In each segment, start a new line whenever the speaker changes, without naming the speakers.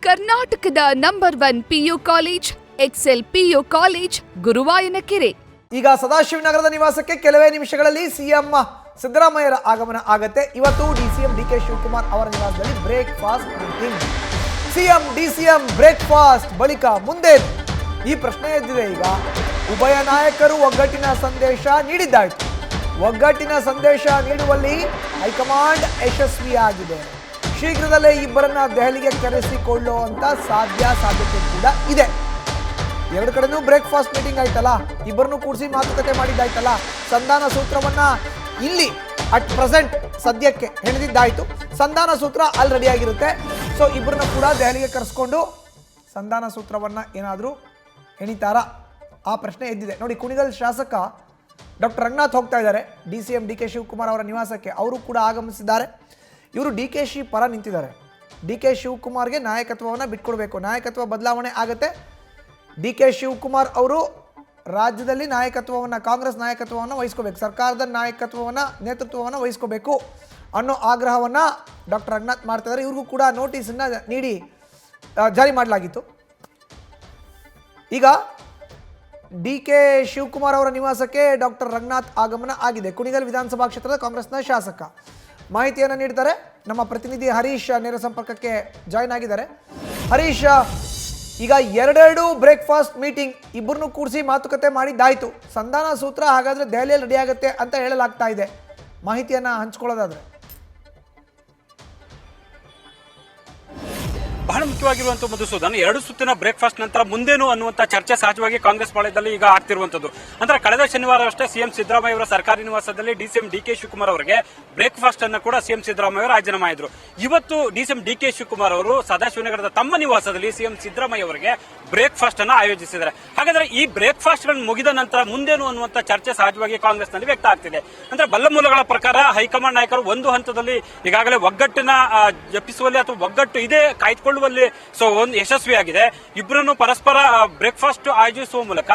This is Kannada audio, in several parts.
ಕರ್ನಾಟಕದ number 1 PU college Excel PU college Guruvayanakere.
ಈಗ ಸದಾಶಿವನಗರದ ನಿವಾಸಕ್ಕೆ ಕೆಲವೇ ನಿಮಿಷಗಳಲ್ಲಿ ಸಿಎಂ ಸಿದ್ದರಾಮಯ್ಯರ ಆಗಮನ ಆಗತ್ತೆ. ಇವತ್ತು ಡಿಸಿಎಂ DK ಶಿವಕುಮಾರ್ ಅವರ ನಿವಾಸದಲ್ಲಿ breakfast meeting. CM DCM breakfast ಬಳಿಕ ಮುಂದೆ ಈ ಪ್ರಶ್ನೆ ಎದ್ದಿದೆ. ಈಗ ಉಭಯ ನಾಯಕರು ಒಗ್ಗಟ್ಟಿನ ಸಂದೇಶ ನೀಡಿದ್ದಾಯ್ತು. ಒಗ್ಗಟ್ಟಿನ ಸಂದೇಶ ನೀಡುವಲ್ಲಿ ಹೈಕಮಾಂಡ್ ಯಶಸ್ವಿಯಾಗಿದೆ. ಶೀಘ್ರದಲ್ಲೇ ಇಬ್ಬರನ್ನ ದೆಹಲಿಗೆ ಕರೆಸಿಕೊಳ್ಳುವಂತ ಸಾಧ್ಯತೆ ಕೂಡ ಇದೆ. ಎರಡು ಕಡೆನೂ ಬ್ರೇಕ್ಫಾಸ್ಟ್ ಮೀಟಿಂಗ್ ಆಯ್ತಲ್ಲ, ಇಬ್ಬರನ್ನು ಕೂಡಿಸಿ ಮಾತುಕತೆ ಮಾಡಿದ್ದಾಯ್ತಲ್ಲ, ಸಂಧಾನ ಸೂತ್ರವನ್ನ ಇಲ್ಲಿ ಅಟ್ ಪ್ರೆಸೆಂಟ್ ಸದ್ಯಕ್ಕೆ ಹೆಣೆದಿದ್ದಾಯ್ತು. ಸಂಧಾನ ಸೂತ್ರ ಅಲ್ಲಿ ರೆಡಿ ಆಗಿರುತ್ತೆ. ಸೊ ಇಬ್ಬರನ್ನ ಕೂಡ ದೆಹಲಿಗೆ ಕರೆಸ್ಕೊಂಡು ಸಂಧಾನ ಸೂತ್ರವನ್ನ ಏನಾದರೂ ಹೆಣಿತಾರಾ ಆ ಪ್ರಶ್ನೆ ಎದ್ದಿದೆ. ನೋಡಿ, ಕುಣಿಗಲ್ ಶಾಸಕ ಡಾಕ್ಟರ್ ರಂಗನಾಥ್ ಹೋಗ್ತಾ ಇದ್ದಾರೆ DCM DK ಶಿವಕುಮಾರ್ ಅವರ ನಿವಾಸಕ್ಕೆ. ಅವರು ಕೂಡ ಆಗಮಿಸಿದ್ದಾರೆ. ಇವರು DKಶಿ ಪರ ನಿಂತಿದ್ದಾರೆ. DK ಶಿವಕುಮಾರ್ಗೆ ನಾಯಕತ್ವವನ್ನು ಬಿಟ್ಕೊಡ್ಬೇಕು, ನಾಯಕತ್ವ ಬದಲಾವಣೆ ಆಗುತ್ತೆ. DK ಶಿವಕುಮಾರ್ ಅವರು ರಾಜ್ಯದಲ್ಲಿ ನಾಯಕತ್ವವನ್ನು, ಕಾಂಗ್ರೆಸ್ ನಾಯಕತ್ವವನ್ನು ವಹಿಸ್ಕೋಬೇಕು, ಸರ್ಕಾರದ ನೇತೃತ್ವವನ್ನು ವಹಿಸ್ಕೋಬೇಕು ಅನ್ನೋ ಆಗ್ರಹವನ್ನು ಡಾಕ್ಟರ್ ರಂಗನಾಥ್ ಮಾಡ್ತಾ ಇದ್ದಾರೆ. ಇವ್ರಿಗೂ ಕೂಡ ನೋಟಿಸನ್ನು ನೀಡಿ ಜಾರಿ ಮಾಡಲಾಗಿತ್ತು. ಈಗ DK ಶಿವಕುಮಾರ್ ಅವರ ನಿವಾಸಕ್ಕೆ ಡಾಕ್ಟರ್ ರಂಗನಾಥ್ ಆಗಮನ ಆಗಿದೆ. ಕುಣಿಗಲ್ ವಿಧಾನಸಭಾ ಕ್ಷೇತ್ರದ ಕಾಂಗ್ರೆಸ್ನ ಶಾಸಕ ಮಾಹಿತಿಯನ್ನು ನೀಡ್ತಾರೆ. ನಮ್ಮ ಪ್ರತಿನಿಧಿ ಹರೀಶ್ ನೇರ ಸಂಪರ್ಕಕ್ಕೆ ಜಾಯ್ನ್ ಆಗಿದ್ದಾರೆ. ಹರೀಶ್, ಈಗ ಎರಡೆರಡು ಬ್ರೇಕ್ಫಾಸ್ಟ್ ಮೀಟಿಂಗ್, ಇಬ್ಬರನ್ನು ಕೂಡಿಸಿ ಮಾತುಕತೆ ಮಾಡಿದ್ದಾಯ್ತು. ಸಂಧಾನ ಸೂತ್ರ ಹಾಗಾದ್ರೆ ದೆಹಲಿಯಲ್ಲಿ ರೆಡಿ ಆಗುತ್ತೆ ಅಂತ ಹೇಳಲಾಗ್ತಾ ಇದೆ. ಮಾಹಿತಿಯನ್ನ ಹಂಚ್ಕೊಳ್ಳೋದಾದ್ರೆ
ಬಹಳ ಮುಖ್ಯವಾಗಿರುವಂತ ಮಧುಸೂದನ್, ಎರಡು ಸುತ್ತಿನ ಬ್ರೇಕ್ಫಾಸ್ಟ್ ನಂತರ ಮುಂದೇನು ಅನ್ನುವಂತ ಚರ್ಚೆ ಸಹಜವಾಗಿ ಕಾಂಗ್ರೆಸ್ ಪಾಳ್ಯದಲ್ಲಿ ಈಗ ಆಗ್ತಿರುವಂತದ್ದು. ಅಂದ್ರೆ ಕಳೆದ ಶನಿವಾರ ಅಷ್ಟೇ ಸಿಎಂ ಸಿದ್ದರಾಮಯ್ಯ ಅವರ ಸರ್ಕಾರಿ ನಿವಾಸದಲ್ಲಿ DCM DK ಶಿವಕುಮಾರ್ ಅವರಿಗೆ ಬ್ರೇಕ್ಫಾಸ್ಟ್ ಅನ್ನು ಕೂಡ ಸಿಎಂ ಸಿದ್ದರಾಮಯ್ಯ ಅವರು ರಾಜೀನಾಮೆ ಮಾಡಿದ್ರು. ಇವತ್ತು DCM DK ಶಿವಕುಮಾರ್ ಅವರು ಸದಾಶಿವನಗರದ ತಮ್ಮ ನಿವಾಸದಲ್ಲಿ ಸಿಎಂ ಸಿದ್ದರಾಮಯ್ಯ ಅವರಿಗೆ ಬ್ರೇಕ್ಫಾಸ್ಟ್ ಅನ್ನು ಆಯೋಜಿಸಿದ್ದಾರೆ. ಹಾಗಾದ್ರೆ ಈ ಬ್ರೇಕ್ಫಾಸ್ಟ್ ಗಳನ್ನು ಮುಗಿದ ನಂತರ ಮುಂದೇನು ಅನ್ನುವಂತ ಚರ್ಚೆ ಸಹಜವಾಗಿ ಕಾಂಗ್ರೆಸ್ ನಲ್ಲಿ ವ್ಯಕ್ತ ಆಗ್ತಿದೆ. ಅಂದ್ರೆ ಬಲ್ಲ ಮೂಲಗಳ ಪ್ರಕಾರ ಹೈಕಮಾಂಡ್ ನಾಯಕರು ಒಂದು ಹಂತದಲ್ಲಿ ಈಗಾಗಲೇ ಒಗ್ಗಟ್ಟಿನ ಜಪಿಸುವಲ್ಲಿ ಅಥವಾ ಒಗ್ಗಟ್ಟು ಇದೆ ಕಾಯ್ದುಕೊಳ್ಳುವಲ್ಲಿ ಒಂದು ಯಶಸ್ವಿಯಾಗಿದೆ. ಇಬ್ಬರನ್ನು ಪರಸ್ಪರ ಬ್ರೇಕ್ಫಾಸ್ಟ್ ಆಯೋಜಿಸುವ ಮೂಲಕ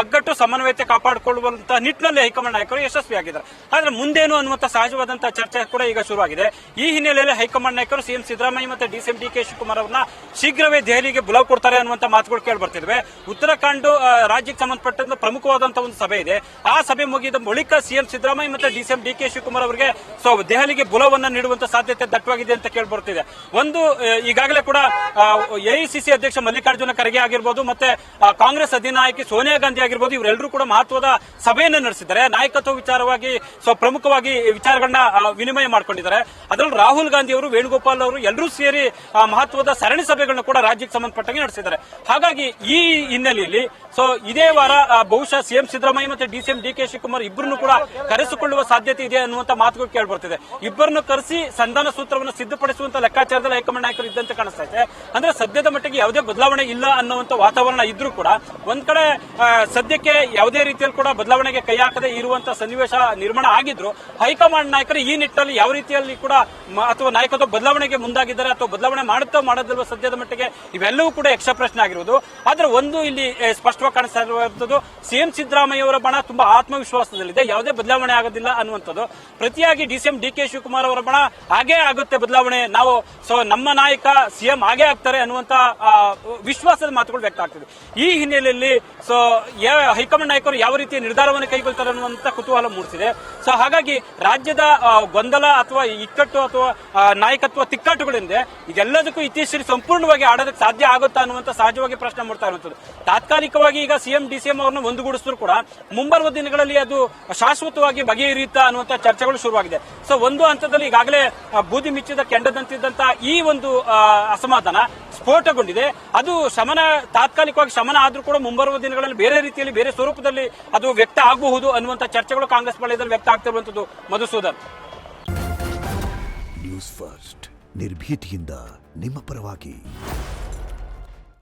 ಒಗ್ಗಟ್ಟು ಸಮನ್ವಯತೆ ಕಾಪಾಡಿಕೊಳ್ಳುವಂತ ನಿಟ್ಟಿನಲ್ಲಿ ಹೈಕಮಾಂಡ್ ನಾಯಕರು ಯಶಸ್ವಿಯಾಗಿದ್ದಾರೆ. ಆದ್ರೆ ಮುಂದೇನು ಅನ್ನುವಂತ ಸಹಜವಾದಂತಹ ಚರ್ಚೆ ಕೂಡ ಈಗ ಶುರುವಾಗಿದೆ. ಈ ಹಿನ್ನೆಲೆಯಲ್ಲಿ ಹೈಕಮಾಂಡ್ ನಾಯಕರು ಸಿಎಂ ಸಿದ್ದರಾಮಯ್ಯ ಮತ್ತು DCM DK ಶಿವಕುಮಾರ್ ಅವರನ್ನ ಶೀಘ್ರವೇ ದೆಹಲಿಗೆ ಬುಲಾವ್ ಕೊಡ್ತಾರೆ ಅನ್ನುವಂತ ಮಾತುಗಳು ಕೇಳಿ ಬರ್ತಿದ್ವಿ. ಉತ್ತರಾಖಂಡ ರಾಜ್ಯಕ್ಕೆ ಸಂಬಂಧಪಟ್ಟಂತ ಪ್ರಮುಖವಾದಂತಹ ಒಂದು ಸಭೆ ಇದೆ. ಆ ಸಭೆ ಮುಗಿದ ಬಳಿಕ ಸಿಎಂ ಸಿದ್ದರಾಮಯ್ಯ ಮತ್ತು DCM DK ಶಿವಕುಮಾರ್ ಅವರಿಗೆ ದೆಹಲಿಗೆ ಬುಲಾವನ್ನ ನೀಡುವಂತ ಸಾಧ್ಯತೆ ದಟ್ಟವಾಗಿದೆ ಅಂತ ಕೇಳಿ ಬರ್ತಿದೆ. ಒಂದು ಈಗಾಗಲೇ ಕೂಡ AICC ಅಧ್ಯಕ್ಷ ಮಲ್ಲಿಕಾರ್ಜುನ ಖರ್ಗೆ ಆಗಿರ್ಬೋದು, ಮತ್ತೆ ಕಾಂಗ್ರೆಸ್ ಅಧಿನಾಯಕಿ ಸೋನಿಯಾ ಗಾಂಧಿ ಆಗಿರ್ಬೋದು, ಇವರೆಲ್ಲರೂ ಕೂಡ ಮಹತ್ವದ ಸಭೆಯನ್ನು ನಡೆಸಿದ್ದಾರೆ. ನಾಯಕತ್ವ ವಿಚಾರವಾಗಿ ಪ್ರಮುಖವಾಗಿ ವಿಚಾರಗಳನ್ನ ವಿನಿಮಯ ಮಾಡಿಕೊಂಡಿದ್ದಾರೆ. ಅದರಲ್ಲಿ ರಾಹುಲ್ ಗಾಂಧಿ ಅವರು, ವೇಣುಗೋಪಾಲ್ ಅವರು ಎಲ್ಲರೂ ಸೇರಿ ಮಹತ್ವದ ಸರಣಿ ಸಭೆಗಳನ್ನು ಕೂಡ ರಾಜ್ಯಕ್ಕೆ ಸಂಬಂಧಪಟ್ಟಂಗೆ ನಡೆಸಿದ್ದಾರೆ. ಹಾಗಾಗಿ ಈ ಹಿನ್ನೆಲೆಯಲ್ಲಿ ಇದೇ ವಾರ ಬಹುಶಃ ಸಿಎಂ ಸಿದ್ದರಾಮಯ್ಯ ಮತ್ತು DCM DK ಶಿವಕುಮಾರ್ ಇಬ್ಬರನ್ನು ಕೂಡ ಕರೆಸಿಕೊಳ್ಳುವ ಸಾಧ್ಯತೆ ಇದೆ ಅನ್ನುವಂತ ಮಾತುಗಳು ಕೇಳಿ ಬರ್ತಿದೆ. ಇಬ್ಬರನ್ನು ಕರೆಸಿ ಸಂಧಾನ ಸೂತ್ರವನ್ನು ಸಿದ್ಧಪಡಿಸುವಂತ ಲೆಕ್ಕಾಚಾರದಲ್ಲಿ ಹೈಕಮಾಂಡ್ ನಾಯಕರು ಇದ್ದಂತೆ ಕಾಣಿಸ್ತಾ ಇದೆ. ಅಂದ್ರೆ ಸದ್ಯದ ಮಟ್ಟಿಗೆ ಯಾವುದೇ ಬದಲಾವಣೆ ಇಲ್ಲ ಅನ್ನುವಂತ ವಾತಾವರಣ ಇದ್ರೂ ಕೂಡ ಒಂದ್ ಕಡೆ ಸದ್ಯಕ್ಕೆ ಯಾವುದೇ ರೀತಿಯಲ್ಲಿ ಕೂಡ ಬದಲಾವಣೆಗೆ ಕೈ ಹಾಕದೆ ಇರುವಂತಹ ಸನ್ನಿವೇಶ ನಿರ್ಮಾಣ ಆಗಿದ್ರು ಹೈಕಮಾಂಡ್ ನಾಯಕರು ಈ ನಿಟ್ಟಿನಲ್ಲಿ ಯಾವ ರೀತಿಯಲ್ಲಿ ಕೂಡ ಅಥವಾ ನಾಯಕತ್ವ ಬದಲಾವಣೆಗೆ ಮುಂದಾಗಿದ್ದಾರೆ ಅಥವಾ ಬದಲಾವಣೆ ಮಾಡುತ್ತಾ ಮಾಡೋದಿಲ್ವ ಸದ್ಯದ ಮಟ್ಟಿಗೆ ಇವೆಲ್ಲವೂ ಕೂಡ ಯಕ್ಷ ಪ್ರಶ್ನೆ ಆಗಿರುವುದು. ಆದ್ರೆ ಒಂದು ಇಲ್ಲಿ ಸ್ಪಷ್ಟವಾಗಿ ಕಾಣಿಸ್ತಾ ಇರುವಂತದ್ದು, ಸಿಎಂ ಸಿದ್ದರಾಮಯ್ಯ ಅವರ ಬಣ ತುಂಬಾ ಆತ್ಮವಿಶ್ವಾಸದಲ್ಲಿದೆ, ಯಾವುದೇ ಬದಲಾವಣೆ ಆಗೋದಿಲ್ಲ ಅನ್ನುವಂಥದ್ದು. ಪ್ರತಿಯಾಗಿ DCM DK ಶಿವಕುಮಾರ್ ಅವರ ಬಣ ಹಾಗೇ ಆಗುತ್ತೆ ಬದಲಾವಣೆ, ನಾವು ನಮ್ಮ ನಾಯಕ ಸಿಎಂ ಹಾಗೆ ಆಗ್ತಾರೆ ಅನ್ನುವಂತ ವಿಶ್ವಾಸದ ಮಾತುಗಳು ವ್ಯಕ್ತ ಆಗ್ತದೆ. ಈ ಹಿನ್ನೆಲೆಯಲ್ಲಿ ಹೈಕಮಾಂಡ್ ನಾಯಕರು ಯಾವ ರೀತಿಯ ನಿರ್ಧಾರವನ್ನು ಕೈಗೊಳ್ತಾರೆ ಅನ್ನುವಂತ ಕುತೂಹಲ ಮೂಡಿಸಿದೆ. ಹಾಗಾಗಿ ರಾಜ್ಯದ ಗೊಂದಲ ಅಥವಾ ಇಕ್ಕಟ್ಟು ಅಥವಾ ನಾಯಕತ್ವ ತಿಕ್ಕಾಟುಗಳಿಂದ ಇದೆಲ್ಲದಕ್ಕೂ ಇತ್ತೀಚೆಗೆ ಸಂಪೂರ್ಣವಾಗಿ ಆಡೋದಕ್ಕೆ ಸಾಧ್ಯ ಆಗುತ್ತಾ ಅನ್ನುವಂತ ಸಹಜವಾಗಿ ಪ್ರಶ್ನೆ ಮಾಡ್ತಾ ಇರುವಂತದ್ದು. ತಾತ್ಕಾಲಿಕವಾಗಿ ಈಗ ಸಿಎಂ DCM ಅವರನ್ನು ಒಂದುಗೂಡಿಸಿದ್ರು ಕೂಡ ಮುಂಬರುವ ದಿನಗಳಲ್ಲಿ ಅದು ಶಾಶ್ವತವಾಗಿ ಬಗೆಹರಿಯುತ್ತಾ ಅನ್ನುವಂತ ಚರ್ಚೆಗಳು ಶುರುವಾಗಿದೆ. ಒಂದು ಹಂತದಲ್ಲಿ ಈಗಾಗಲೇ ಬೂದಿ ಮಿಚ್ಚಿದ ಕೆಂಡದಂತಿದ್ದಂತ ಈ ಒಂದು ಅಸಮಾಧಾನ ಸ್ಫೋಟಗೊಂಡಿದೆ. ಅದು ತಾತ್ಕಾಲಿಕವಾಗಿ ಶಮನ ಆದ್ರೂ ಕೂಡ ಮುಂಬರುವ ದಿನಗಳಲ್ಲಿ ಬೇರೆ ರೀತಿಯಲ್ಲಿ, ಬೇರೆ ಸ್ವರೂಪದಲ್ಲಿ ಅದು ವ್ಯಕ್ತ ಆಗಬಹುದು ಅನ್ನುವಂತ ಚರ್ಚೆಗಳು ಕಾಂಗ್ರೆಸ್ ಪಾಳ್ಯದಲ್ಲಿ ವ್ಯಕ್ತ ಆಗ್ತಿರುವಂತದ್ದು. ಮಧುಸೂದನ್,
ನ್ಯೂಸ್ ಫಸ್ಟ್ ನಿರ್ಭೀತಿಯಿಂದ ನಿಮ್ಮ ಪರವಾಗಿ.